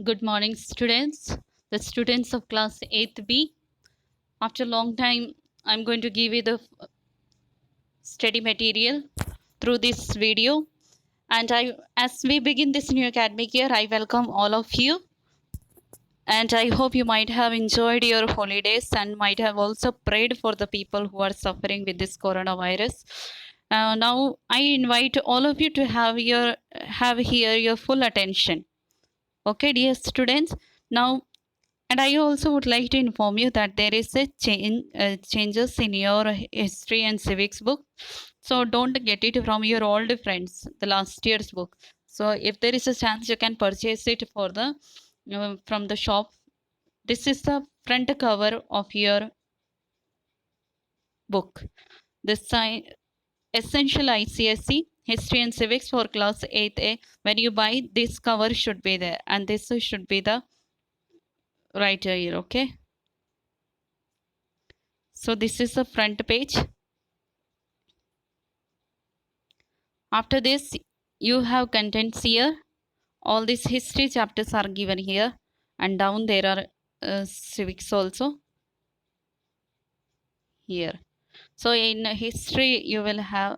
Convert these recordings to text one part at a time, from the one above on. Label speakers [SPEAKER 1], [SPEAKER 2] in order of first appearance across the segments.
[SPEAKER 1] Good morning, students. The students of class 8th B. After a long time, I'm going to give you the study material through this video. And as we begin this new academic year, I welcome all of you. And I hope you might have enjoyed your holidays and might have also prayed for the people who are suffering with this coronavirus. Now, I invite all of you to have here your full attention. Okay, dear students. Now, and I also would like to inform you that there is a changes in your history and civics book. So don't get it from your old friends, the last year's book. So if there is a chance, you can purchase it from the shop. This is the front cover of your book. Essential ICSE History and Civics for class 8A. When you buy, this cover should be there, and this should be the right here. Okay. So this is the front page. After this, you have contents here. All these history chapters are given here, and down there are civics also here. So in history, you will have.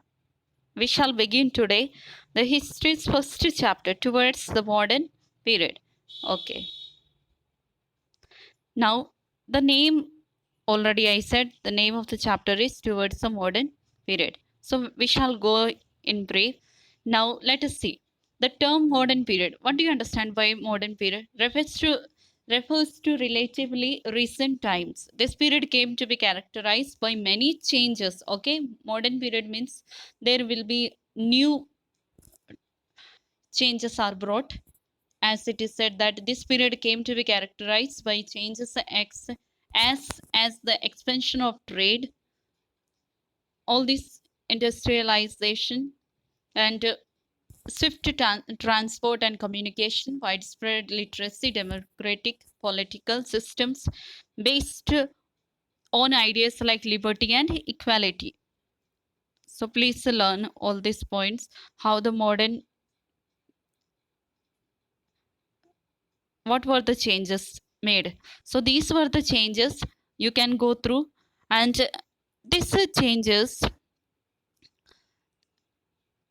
[SPEAKER 1] We shall begin today the history's first chapter towards the modern period. Okay. Now the name already I said the name of the chapter is towards the modern period. So we shall go in brief. Now let us see. The term modern period. What do you understand by modern period? Refers to relatively recent times. This period came to be characterized by many changes. Okay, modern period means there will be new changes are brought, as it is said that this period came to be characterized by changes as the expansion of trade, all this industrialization and swift transport and communication, widespread literacy, democratic political systems based on ideas like liberty and equality. So please learn all these points, how the modern, what were the changes made. So these were the changes you can go through, and these changes,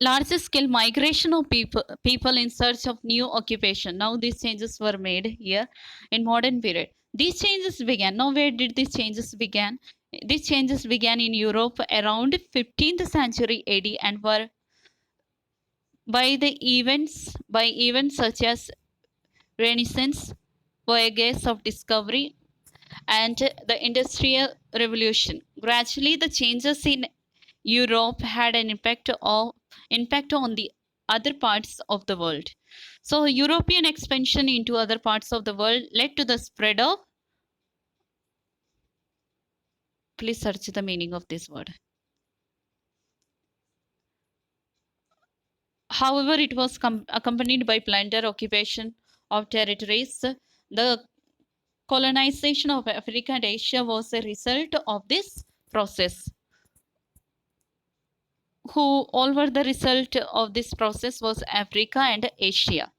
[SPEAKER 1] large scale migration of people in search of new occupation. Now these changes were made here in modern period. These changes began. Now where did these changes began? These changes began in Europe around 15th century AD and were by events such as Renaissance, voyages of discovery, and the Industrial Revolution. Gradually, the changes in Europe had an impact on the other parts of the world. So, European expansion into other parts of the world led to the spread of. Please search the meaning of this word. However, it was accompanied by plunder, occupation of territories. The colonization of Africa and Asia was a result of this process. Who all were the result of this process was Africa and Asia.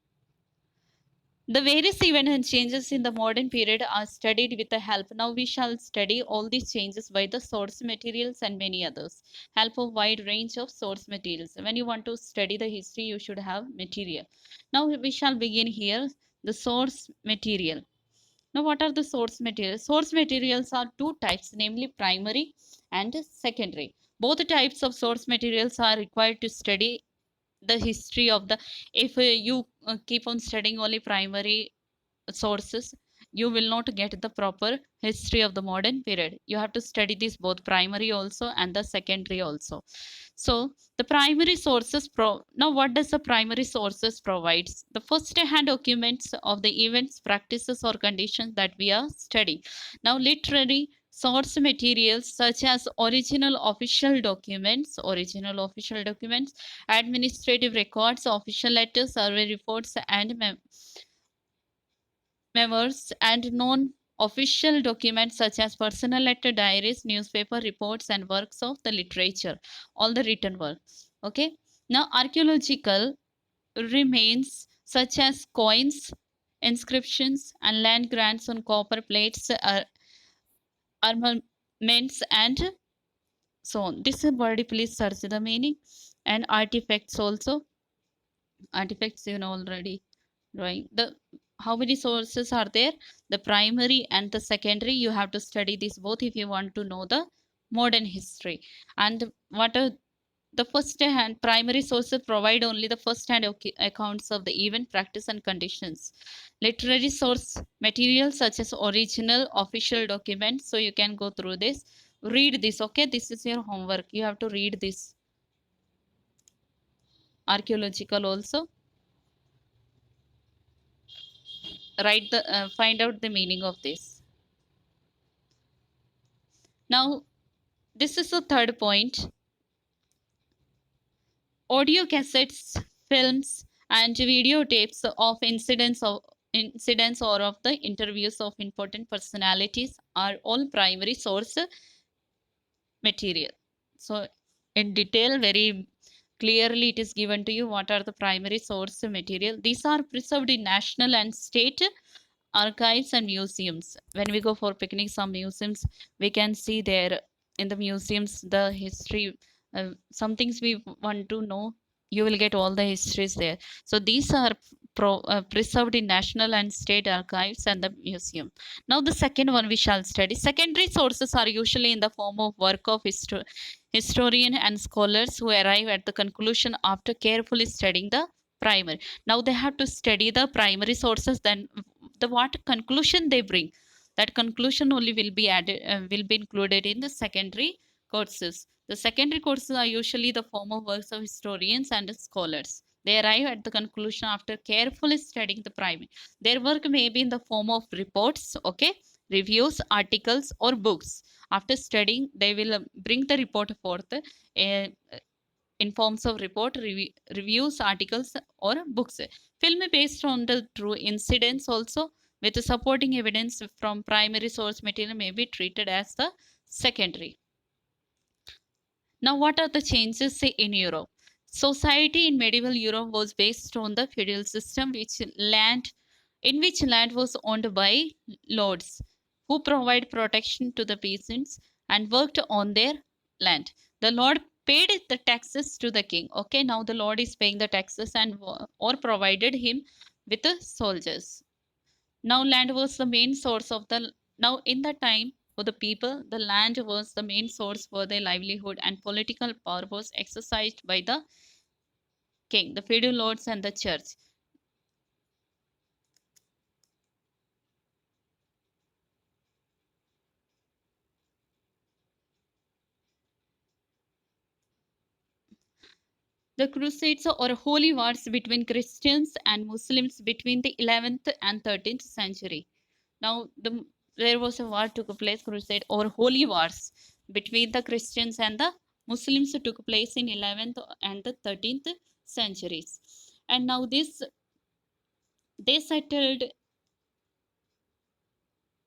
[SPEAKER 1] The various events and changes in the modern period are studied with the help. Now we shall study all these changes by the source materials and many others. Help of wide range of source materials. When you want to study the history, you should have material. Now we shall begin here the source material. Now what are the source materials? Source materials are two types, namely primary and secondary. Both types of source materials are required to study the history of the. If you keep on studying only primary sources, you will not get the proper history of the modern period. You have to study this both primary also and the secondary also. So the primary sources now what does the primary sources provides? The first hand documents of the events, practices or conditions that we are studying. Now literary source materials such as original official documents, administrative records, official letters, survey reports, and memoirs, and non-official documents such as personal letter, diaries, newspaper reports, and works of the literature, all the written works. Okay. Now, archaeological remains such as coins, inscriptions, and land grants on copper plates, armaments, and so on. This body, please search the meaning. And artifacts also. Artifacts, you know already. Drawing the how many sources are there? The primary and the secondary. You have to study these both if you want to know the modern history. And what are the first hand primary sources provide only the first hand accounts of the event, practice, and conditions. Literary source material such as original official documents. So you can go through this, read this. Okay, this is your homework. You have to read this. Archaeological also. Write the find out the meaning of this. Now this is the third point. Audio cassettes, films, and videotapes of incidents or of the interviews of important personalities are all primary source material. So in detail, very clearly it is given to you what are the primary source material. These are preserved in national and state archives and museums. When we go for picnic, some museums, we can see there in the museums the history. Some things we want to know, you will get all the histories there. So these are preserved in national and state archives and the museum. Now the second one we shall study. Secondary sources are usually in the form of work of historian and scholars who arrive at the conclusion after carefully studying the primary. Now they have to study the primary sources, then the what conclusion they bring, that conclusion only will be added, will be included in the secondary courses. The secondary courses are usually the form of works of historians and scholars. They arrive at the conclusion after carefully studying the primary. Their work may be in the form of reports, okay, reviews, articles, or books. After studying, they will bring the report forth in forms of report, reviews, articles, or books. Film based on the true incidents also with supporting evidence from primary source material may be treated as the secondary. Now, what are the changes in Europe? Society in medieval Europe was based on the feudal system, in which land was owned by lords who provide protection to the peasants and worked on their land. The lord paid the taxes to the king. Okay, now the lord is paying the taxes and or provided him with the soldiers. Now land was the main source of the now in the time for the people, the land was the main source for their livelihood, and political power was exercised by the king, the feudal lords, and the church. The Crusades or holy wars between Christians and Muslims between the 11th and 13th century. Now, there was a war took place, crusade or holy wars between the Christians and the Muslims took place in 11th and the 13th centuries. And now they settled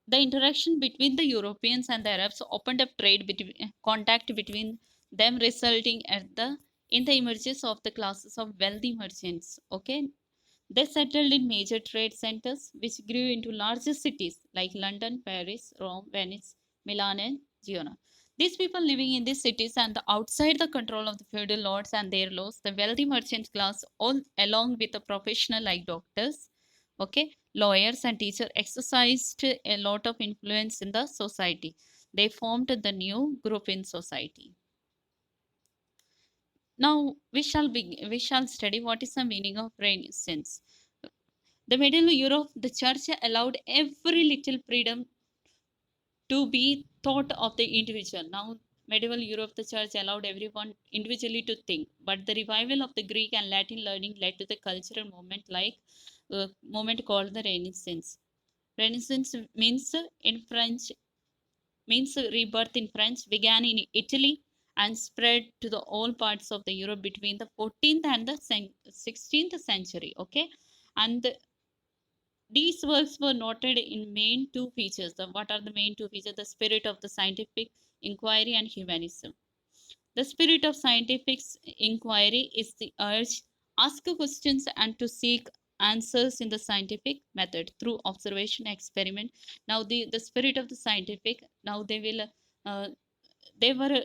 [SPEAKER 1] the interaction between the Europeans and the Arabs opened up trade between contact between them, resulting at the in the emergence of the classes of wealthy merchants. Okay, they settled in major trade centers, which grew into larger cities like London, Paris, Rome, Venice, Milan, and Genoa. These people living in these cities and outside the control of the feudal lords and their laws, the wealthy merchant class, all along with the professional like doctors, okay, lawyers, and teachers, exercised a lot of influence in the society. They formed the new group in society. Now we shall study what is the meaning of Renaissance. The medieval Europe, the church allowed every little freedom to be thought of the individual. Now, medieval Europe, the church allowed everyone individually to think. But the revival of the Greek and Latin learning led to the cultural movement called the Renaissance. Renaissance means in French means rebirth in French, began in Italy and spread to the all parts of the Europe between the 14th and the 16th century. Okay, and these works were noted in main two features. What are the main two features? The spirit of the scientific inquiry and humanism. The spirit of scientific inquiry is the urge ask questions and to seek answers in the scientific method through observation experiment. Now the spirit of the scientific, now they will they were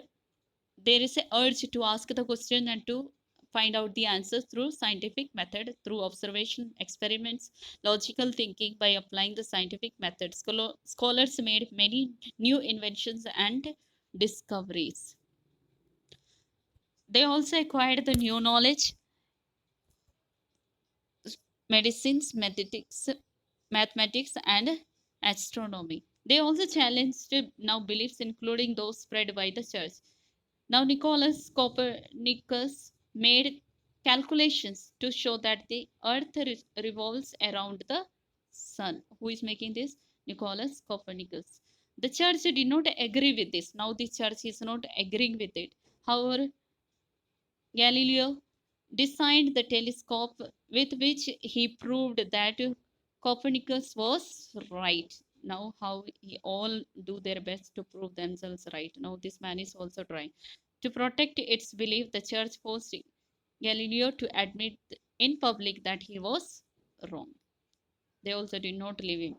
[SPEAKER 1] there is a urge to ask the question and to find out the answers through scientific method, through observation experiments, logical thinking. By applying the scientific method, scholars made many new inventions and discoveries. They also acquired the new knowledge, medicines, mathematics, and astronomy. They also challenged now beliefs, including those spread by the church. Now, Nicholas Copernicus made calculations to show that the earth revolves around the sun. Who is making this? Nicholas Copernicus. The church did not agree with this. Now, the church is not agreeing with it. However, Galileo designed the telescope with which he proved that Copernicus was right. Now, how he all do their best to prove themselves right. Now, this man is also trying. To protect its belief, the church forced Galileo to admit in public that he was wrong. They also did not believe him.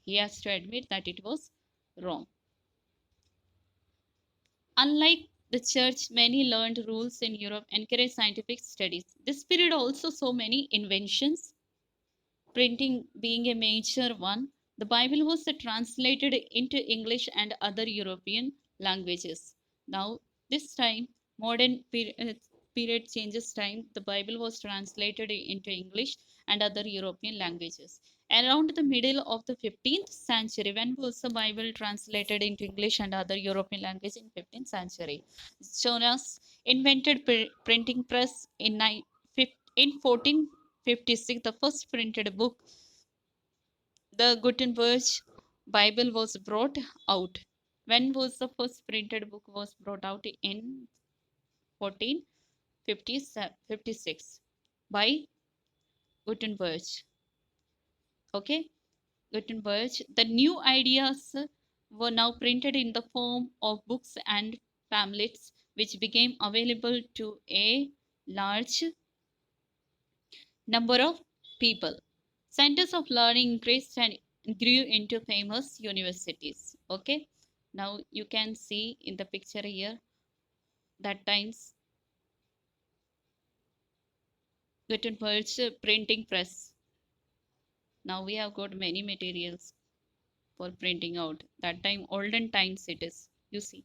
[SPEAKER 1] He has to admit that it was wrong. Unlike the church, many learned rules in Europe encouraged scientific studies. This period also saw many inventions, printing being a major one. The Bible was translated into English and other European languages. Now, this time, modern period changes time. The Bible was translated into English and other European languages. Around the middle of the 15th century, when was the Bible translated into English and other European language in 15th century? Jonas invented printing press in 1456. The first printed book, the Gutenberg Bible, was brought out. When was the first printed book was brought out? In 1456 by Gutenberg. Okay, Gutenberg. The new ideas were now printed in the form of books and pamphlets, which became available to a large number of people. Centers of learning increased and grew into famous universities. Okay, now you can see in the picture here that times Gutenberg's printing press. Now we have got many materials for printing out. That time, olden times it is. You see,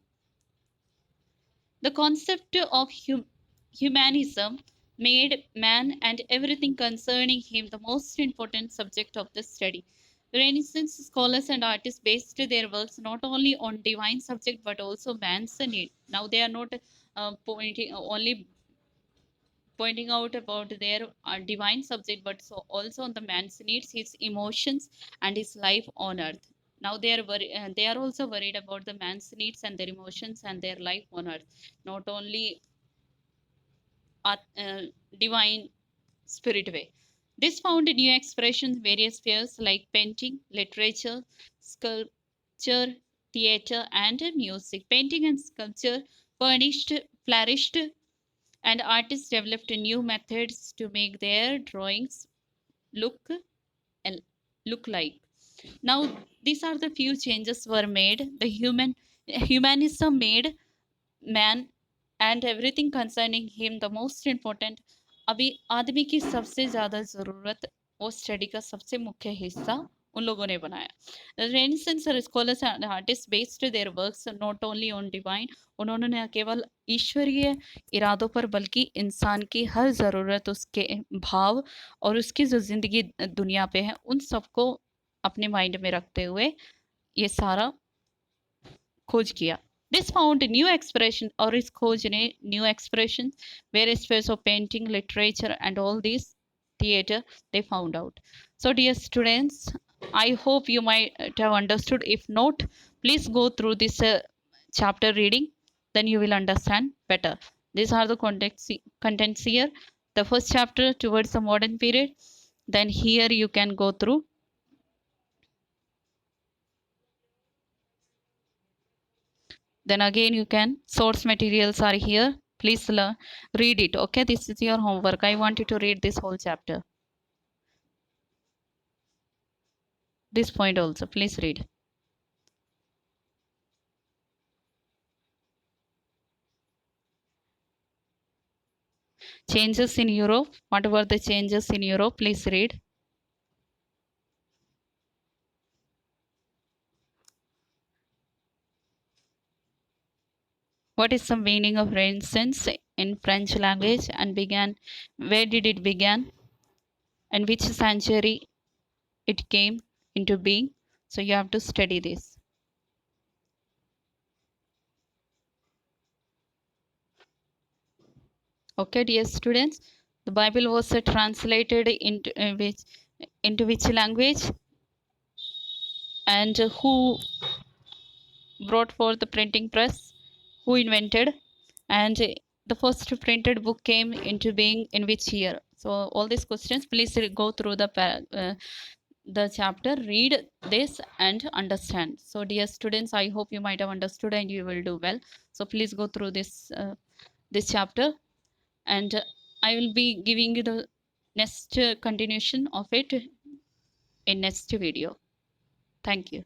[SPEAKER 1] the concept of humanism made man and everything concerning him the most important subject of the study. Renaissance scholars and artists based their works not only on divine subject but also man's need. Now they are not only pointing out about their divine subject, but so also on the man's needs, his emotions, and his life on earth. Now they are also worried about the man's needs and their emotions and their life on earth, not only uh, divine spirit way. This found new expressions in various spheres like painting, literature, sculpture, theater, and music. Painting and sculpture flourished, and artists developed new methods to make their drawings look look like. Now, these are the few changes were made. The humanism made man and everything concerning him the most important. अभी आदमी की सबसे ज़्यादा ज़रूरत वो study का सबसे मुख्य हिस्सा उन लोगों ने बनाया. Renaissance scholars and artists based their works not only on divine, उन्होंने न केवल ईश्वरीय इरादों पर बल्कि इंसान की हर ज़रूरत, उसके भाव और उसकी जो ज़िंदगी दुनिया पे है उन सबको अपने माइंड में रखते हुए ये सारा खोज किया. This found new expression, और इस खोज ने new expressions, various spheres of painting, literature, and all these theater they found out. So, dear students, I hope you might have understood. If not, please go through this chapter reading, then you will understand better. These are the contents here. The first chapter towards the modern period. Then here you can go through. Then again you can, source materials are here. Please learn, read it. Okay, this is your homework. I want you to read this whole chapter. this point also. Please read. Changes in Europe. What were the changes in Europe? Please read. What is the meaning of Renaissance in French language and began? Where did it begin? And which century it came into being? So you have to study this. Okay, dear students, the Bible was translated into which language, and who brought forth the printing press, who invented, and the first printed book came into being in which year? So all these questions, please go through the chapter, read this and understand. So dear students, I hope you might have understood and you will do well. So please go through this chapter, and I will be giving you the next continuation of it in next video. Thank you.